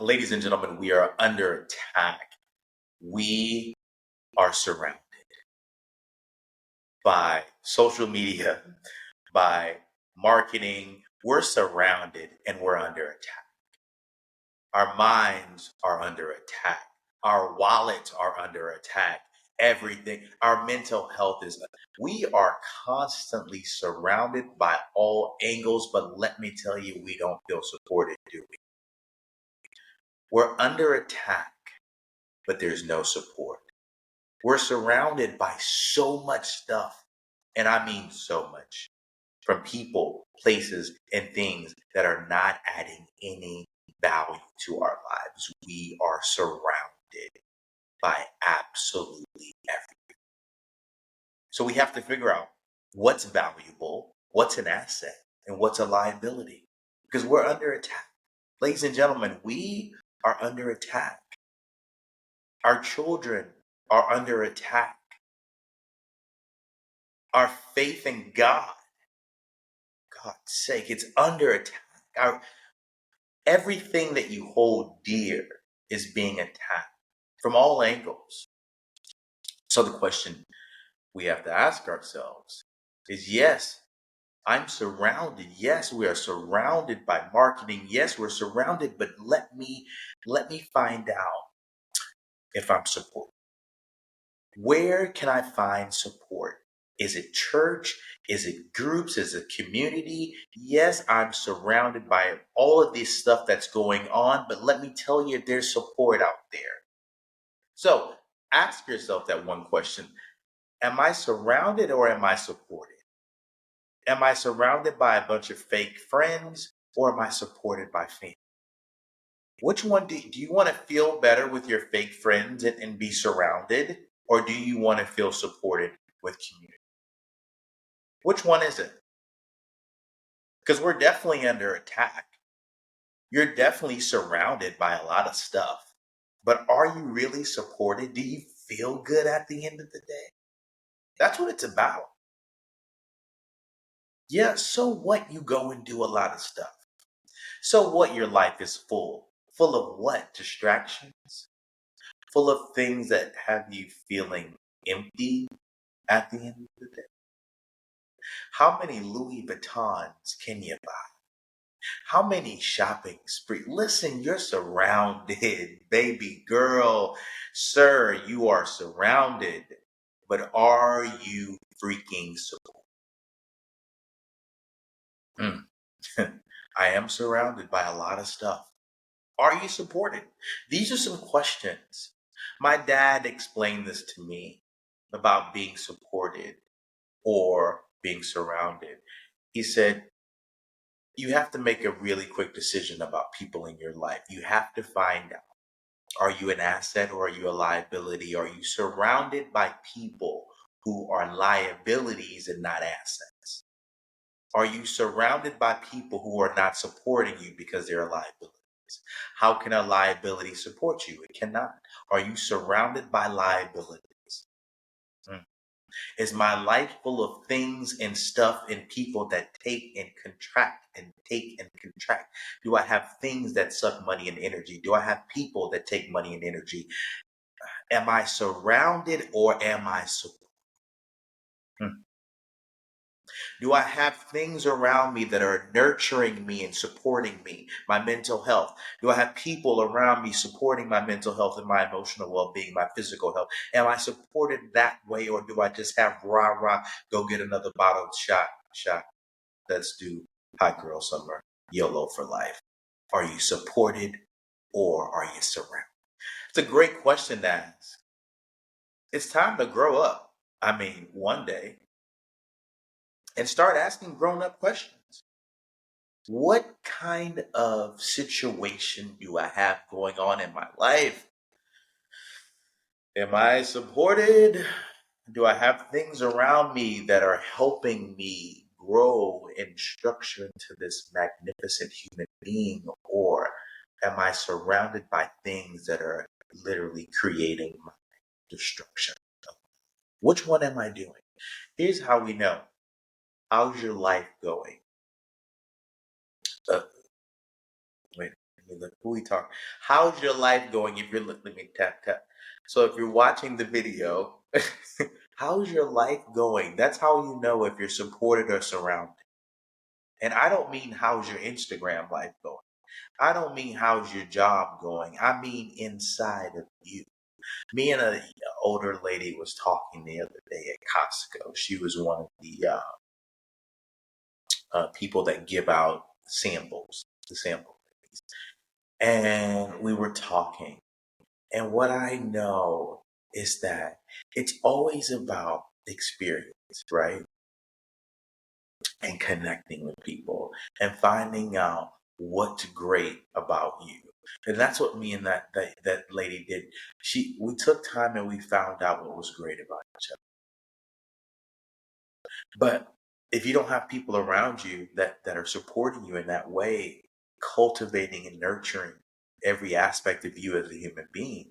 Ladies and gentlemen, we are under attack. We are surrounded by social media, by marketing. We're surrounded and we're under attack. Our minds are under attack. Our wallets are under attack. Everything, our mental health is, we are constantly surrounded by all angles, but let me tell you, we don't feel supported, do we? We're under attack, but there's no support. We're surrounded by so much stuff, and I mean so much, from people, places, and things that are not adding any value to our lives. We are surrounded by absolutely everything. So we have to figure out what's valuable, what's an asset, and what's a liability, because we're under attack. Ladies and gentlemen, we are under attack. Our children are under attack. Our faith in God, God's sake, it's under attack. Everything that you hold dear is being attacked from all angles. So the question we have to ask ourselves is, yes, I'm surrounded. Yes, we are surrounded by marketing. Yes, we're surrounded, but let me find out if I'm supported. Where can I find support? Is it church? Is it groups? Is it community? Yes, I'm surrounded by all of this stuff that's going on, but let me tell you, there's support out there. So ask yourself that one question. Am I surrounded or am I supported? Am I surrounded by a bunch of fake friends or am I supported by family? Which one do you want to feel better with your fake friends and be surrounded? Or do you want to feel supported with community? Which one is it? Because we're definitely under attack. You're definitely surrounded by a lot of stuff. But are you really supported? Do you feel good at the end of the day? That's what it's about. Yeah, so what? You go and do a lot of stuff. So what? Your life is full. Full of what? Distractions? Full of things that have you feeling empty at the end of the day. How many Louis Vuittons can you buy? How many shopping sprees? Listen, you're surrounded, baby girl. Sir, you are surrounded. But are you freaking supported? I am surrounded by a lot of stuff. Are you supported? These are some questions. My dad explained this to me about being supported or being surrounded. He said, you have to make a really quick decision about people in your life. You have to find out, are you an asset or are you a liability? Are you surrounded by people who are liabilities and not assets? Are you surrounded by people who are not supporting you because they're liabilities? How can a liability support you? It cannot. Are you surrounded by liabilities? Is my life full of things and stuff and people that take and contract and take and contract? Do I have things that suck money and energy? Do I have people that take money and energy? Am I surrounded or am I supported? Do I have things around me that are nurturing me and supporting me, my mental health? Do I have people around me supporting my mental health and my emotional well-being, my physical health? Am I supported that way, or do I just have rah, go get another bottle of shot? Let's do hot girl summer, YOLO for life. Are you supported or are you surrounded? It's a great question to ask. It's time to grow up. I mean, one day. And start asking grown-up questions. What kind of situation do I have going on in my life? Am I supported? Do I have things around me that are helping me grow and structure into this magnificent human being? Or am I surrounded by things that are literally creating my destruction? Which one am I doing? Here's how we know. How's your life going? Wait, Who we talk? How's your life going? If you're let me tap tap. So if you're watching the video, how's your life going? That's how you know if you're supported or surrounded. And I don't mean how's your Instagram life going. I don't mean how's your job going. I mean inside of you. Me and a older lady was talking the other day at Costco. She was one of the people that give out samples, the sample. And we were talking. And what I know is that it's always about experience, right? And connecting with people and finding out what's great about you. And that's what me and that lady did. We took time and we found out what was great about each other. But if you don't have people around you that are supporting you in that way, cultivating and nurturing every aspect of you as a human being,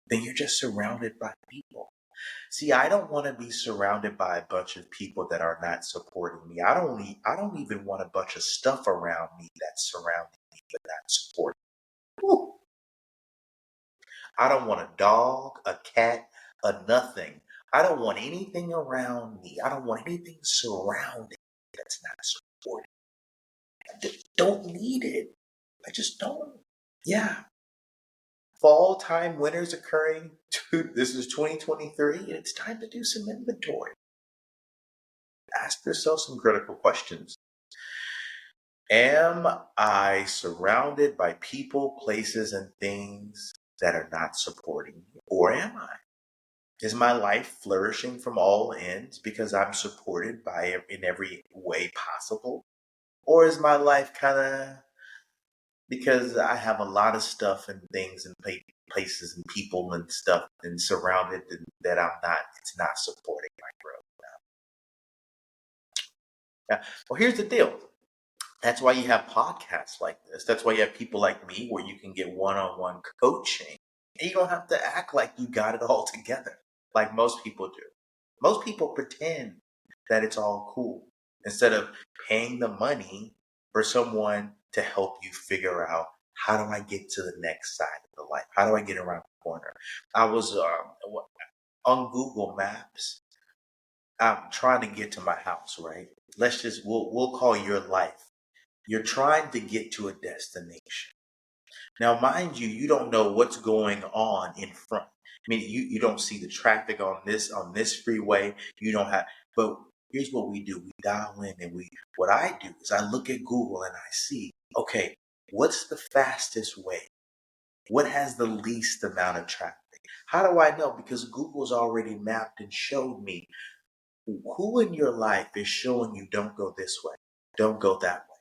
then you're just surrounded by people. See, I don't want to be surrounded by a bunch of people that are not supporting me. I don't even want a bunch of stuff around me that's surrounding me but not supporting me. Woo. I don't want a dog, a cat, a nothing. I don't want anything around me. I don't want anything surrounding me that's not supporting me. I just don't need it. I just don't. Yeah. Fall time, winter's occurring. This is 2023, and it's time to do some inventory. Ask yourself some critical questions. Am I surrounded by people, places, and things that are not supporting me? Or am I? Is my life flourishing from all ends because I'm supported by in every way possible? Or is my life kind of because I have a lot of stuff and things and places and people and stuff and surrounded that it's not supporting my growth now. Yeah. Well, here's the deal. That's why you have podcasts like this. That's why you have people like me where you can get one-on-one coaching. And you don't have to act like you got it all together like most people do. Most people pretend that it's all cool instead of paying the money for someone to help you figure out how do I get to the next side of the life? How do I get around the corner? I was on Google Maps. I'm trying to get to my house, right? We'll call your life. You're trying to get to a destination. Now, mind you, you don't know what's going on in front. I mean, you don't see the traffic on this freeway. You don't have, but here's what we do. We dial in and what I do is I look at Google and I see, okay, what's the fastest way? What has the least amount of traffic? How do I know? Because Google's already mapped and showed me who in your life is showing you don't go this way, don't go that way.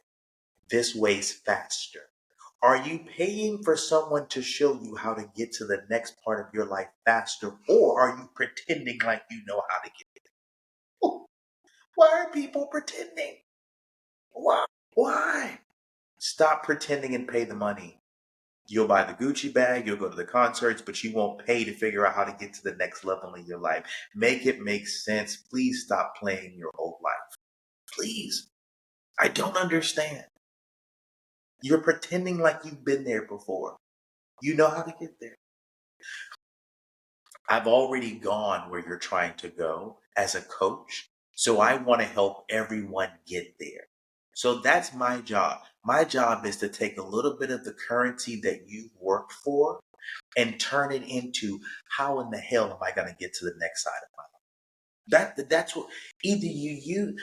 This way's faster. Are you paying for someone to show you how to get to the next part of your life faster, or are you pretending like you know how to get there? Why are people pretending? Why? Why? Stop pretending and pay the money. You'll buy the Gucci bag, you'll go to the concerts, but you won't pay to figure out how to get to the next level in your life. Make it make sense. Please stop playing your old life. Please. I don't understand. You're pretending like you've been there before. You know how to get there. I've already gone where you're trying to go as a coach. So I want to help everyone get there. So that's my job. My job is to take a little bit of the currency that you've worked for and turn it into how in the hell am I going to get to the next side of my life? That's what either you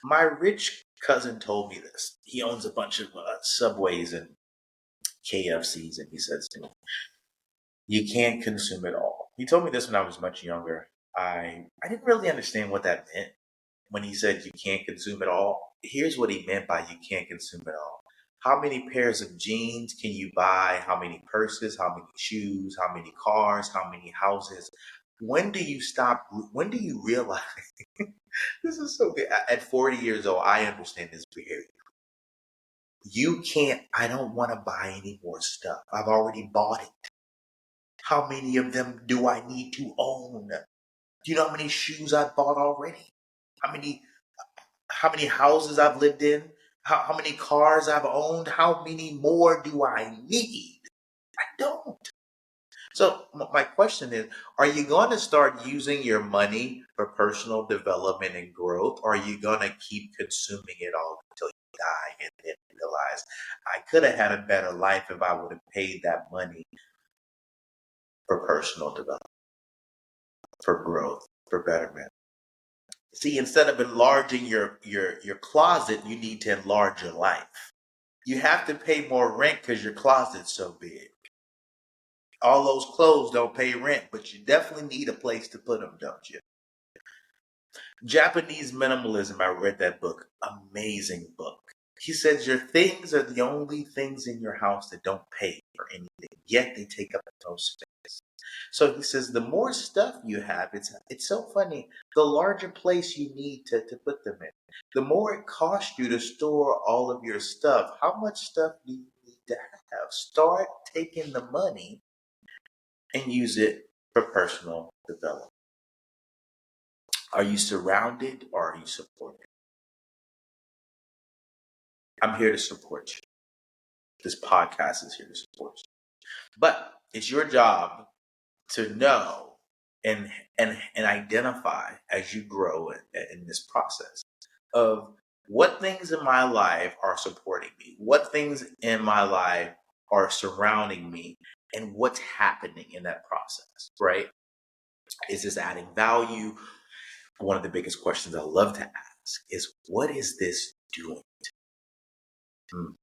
my rich cousin told me this. He owns a bunch of Subways and KFCs, and he says to me, you can't consume it all. He told me this when I was much younger. I didn't really understand what that meant when he said you can't consume it all. Here's what he meant by you can't consume it all. How many pairs of jeans can you buy? How many purses? How many shoes? How many cars? How many houses? When do you stop? When do you realize this is so good? At 40 years old, I understand this behavior. You can't, I don't want to buy any more stuff. I've already bought it. How many of them do I need to own? Do you know how many shoes I've bought already? How many houses I've lived in? how many cars I've owned, how many more do I need? I don't. So my question is, are you going to start using your money for personal development and growth, or are you going to keep consuming it all until you die and then realize I could have had a better life if I would have paid that money for personal development, for growth, for betterment? See, instead of enlarging your closet, you need to enlarge your life. You have to pay more rent because your closet's so big. All those clothes don't pay rent, but you definitely need a place to put them, don't you? Japanese Minimalism, I read that book. Amazing book. He says your things are the only things in your house that don't pay for anything, yet they take up no space. So he says the more stuff you have, it's so funny, the larger place you need to put them in. The more it costs you to store all of your stuff, how much stuff do you need to have? Start taking the money and use it for personal development. Are you surrounded or are you supported? I'm here to support you. This podcast is here to support you. But it's your job to know and identify as you grow in this process of what things in my life are supporting me, what things in my life are surrounding me, and what's happening in that process, right? Is this adding value? One of the biggest questions I love to ask is, what is this doing to me?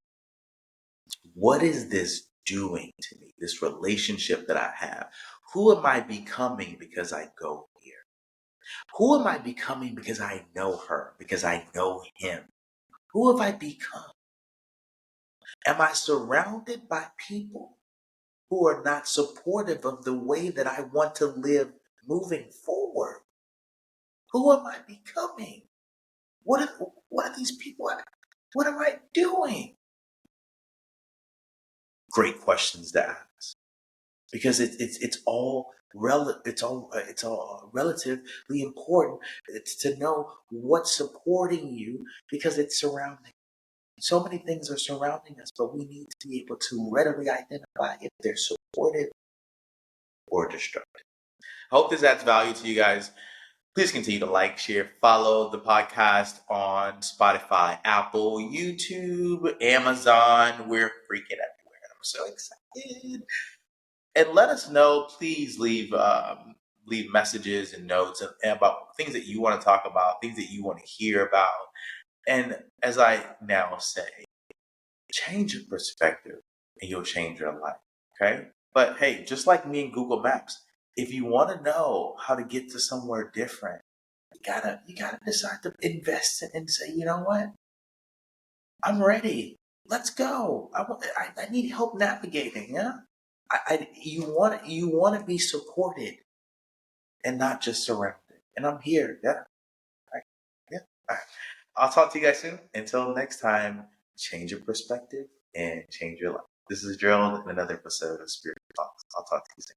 What is this doing to me? This relationship that I have. Who am I becoming because I go here? Who am I becoming because I know her, because I know him? Who have I become? Am I surrounded by people who are not supportive of the way that I want to live moving forward? Who am I becoming? What are these people? What am I doing? Great questions to ask, because it's all relatively important. It's to know what's supporting you because it's surrounding. So many things are surrounding us, but we need to be able to readily identify if they're supportive or destructive. I hope this adds value to you guys. Please continue to like, share, follow the podcast on Spotify, Apple, YouTube, Amazon. We're freaking everywhere. I'm so excited. And let us know. Please leave messages and notes and about things that you want to talk about, things that you want to hear about. And as I now say, change your perspective and you'll change your life. Okay? But hey, just like me and Google Maps, if you want to know how to get to somewhere different, you gotta decide to invest and say, you know what? I'm ready. Let's go. I need help navigating. Yeah. You want to be supported and not just surrounded. And I'm here. Yeah. All right. Yeah. All right. I'll talk to you guys soon. Until next time, change your perspective and change your life. This is Gerald in another episode of Spirit Talks. I'll talk to you soon.